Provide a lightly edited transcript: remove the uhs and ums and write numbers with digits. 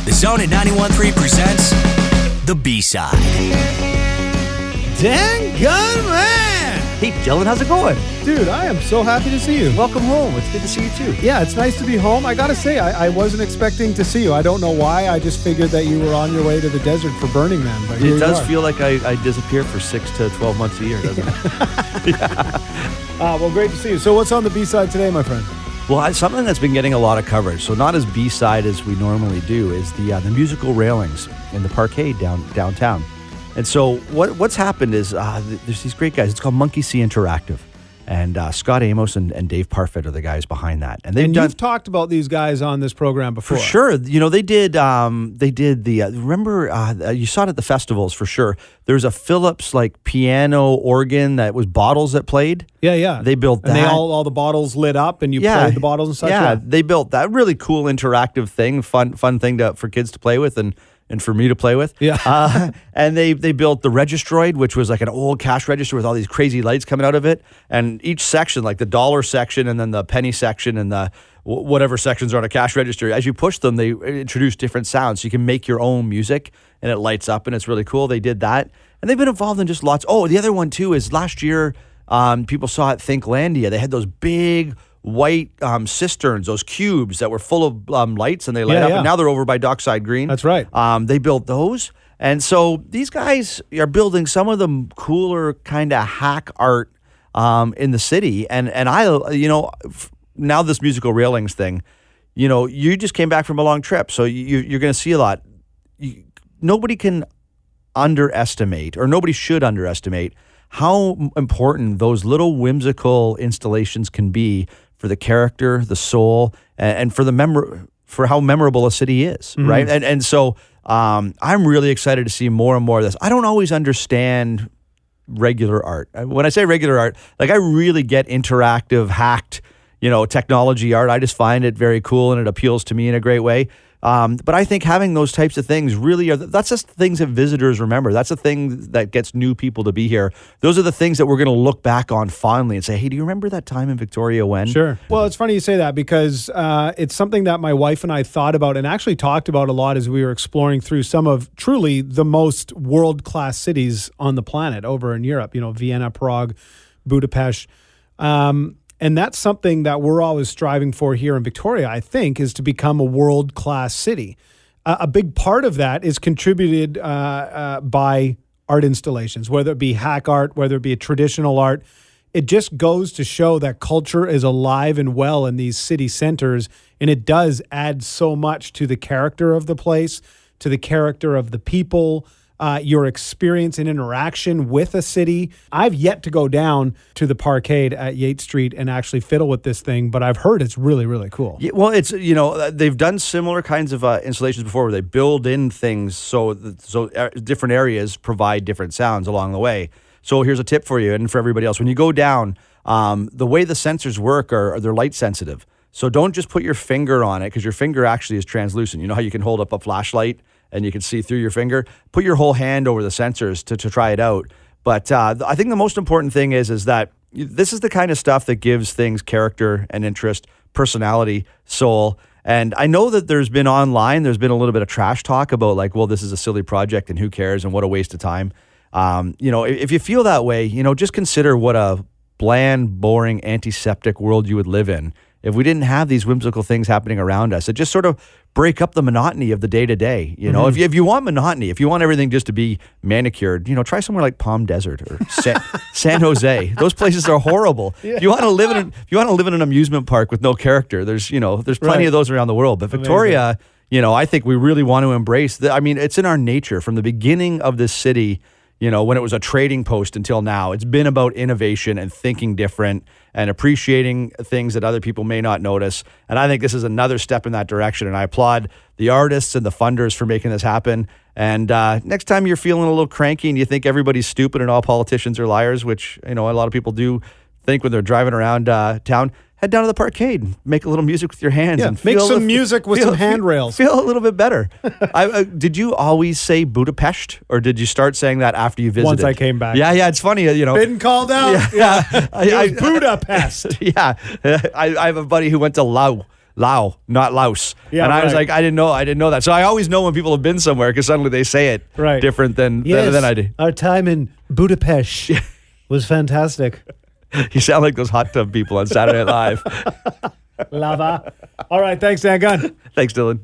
The Zone at 91.3 presents The B-Side. Dan Gunn, man! Hey, Dylan, how's it going? Dude, I am so happy to see you. Welcome home. It's good to see you, too. Yeah, it's nice to be home. I gotta say, I wasn't expecting to see you. I don't know why. I just figured that you were on your way to the desert for Burning Man. But It does feel like I disappear for 6 to 12 months a year, doesn't it? Yeah. Well, great to see you. So what's on the B-side today, my friend? Well, something that's been getting a lot of coverage, so not as B-side as we normally do, is the musical Railings in the parkade downtown. And so what's happened is there's these great guys. It's called Monkey See Interactive. And Scott Amos and Dave Parfit are the guys behind that. And you've talked about these guys on this program before. For sure. You know, they did the, remember, you saw it at the festivals for sure. There's a Philips piano organ that was bottles that played. Yeah. They built that. And they all the bottles lit up and you played the bottles and such. Yeah, they built that really cool interactive thing, fun thing for kids to play with and for me to play with. Yeah. And they built the Registroid, which was like an old cash register with all these crazy lights coming out of it. And each section, like the dollar section and then the penny section and the whatever sections are on a cash register, as you push them, they introduce different sounds. So you can make your own music and it lights up and it's really cool. They did that. And they've been involved in just lots. Oh, the other one too is last year, people saw at Thinklandia. They had those big white cisterns, those cubes that were full of lights and they light up. Yeah. And now they're over by Dockside Green. That's right. They built those. And so these guys are building some of the cooler kind of hack art in the city. And I, now this musical Railings thing, you just came back from a long trip. So you're going to see a lot. Nobody can underestimate, or nobody should underestimate, how important those little whimsical installations can be for the character, the soul, and for how memorable a city is, mm-hmm. right? And so I'm really excited to see more and more of this. I don't always understand regular art. When I say regular art, I really get interactive, hacked, technology art. I just find it very cool and it appeals to me in a great way. But I think having those types of things that's just things that visitors remember. That's the thing that gets new people to be here. Those are the things that we're going to look back on fondly and say, hey, do you remember that time in Victoria when? Sure. Well, it's funny you say that because it's something that my wife and I thought about and actually talked about a lot as we were exploring through some of truly the most world-class cities on the planet over in Europe, Vienna, Prague, Budapest. And that's something that we're always striving for here in Victoria, I think, is to become a world-class city. A big part of that is contributed by art installations, whether it be hack art, whether it be a traditional art. It just goes to show that culture is alive and well in these city centers, and it does add so much to the character of the place, to the character of the people, your experience and interaction with a city. I've yet to go down to the parkade at Yates Street and actually fiddle with this thing, but I've heard it's really, really cool. Yeah, well, it's, they've done similar kinds of installations before where they build in things so different areas provide different sounds along the way. So here's a tip for you and for everybody else. When you go down, the way the sensors work they're light sensitive. So don't just put your finger on it because your finger actually is translucent. You know how you can hold up a flashlight and you can see through your finger? Put your whole hand over the sensors to try it out. But I think the most important thing is that this is the kind of stuff that gives things character and interest, personality, soul. And I know that there's been a little bit of trash talk about this is a silly project and who cares and what a waste of time. If you feel that way, just consider what a bland, boring, antiseptic world you would live in if we didn't have these whimsical things happening around us. It just sort of break up the monotony of the day-to-day. Mm-hmm. If you want monotony, if you want everything just to be manicured, try somewhere like Palm Desert or San Jose. Those places are horrible. Yeah. If you want to live in an amusement park with no character, there's plenty of those around the world. But Victoria, I think we really want to embrace it's in our nature from the beginning of this city. When it was a trading post until now, it's been about innovation and thinking different and appreciating things that other people may not notice. And I think this is another step in that direction. And I applaud the artists and the funders for making this happen. And next time you're feeling a little cranky and you think everybody's stupid and all politicians are liars, which, a lot of people do think when they're driving around town, head down to the parkade, make a little music with your hands. Yeah, and make some music with some handrails. Feel a little bit better. Did you always say Budapest, or did you start saying that after you visited? Once I came back. Yeah, it's funny, Been called out. Yeah. It was Budapest. Yeah. I have a buddy who went to Lau Lao, not Laos. Yeah, and I was right. like, I didn't know that. So I always know when people have been somewhere because suddenly they say it Right. different than I do. Our time in Budapest was fantastic. You sound like those hot tub people on Saturday Night Live. Lava. All right. Thanks, Dan Gunn. Thanks, Dylan.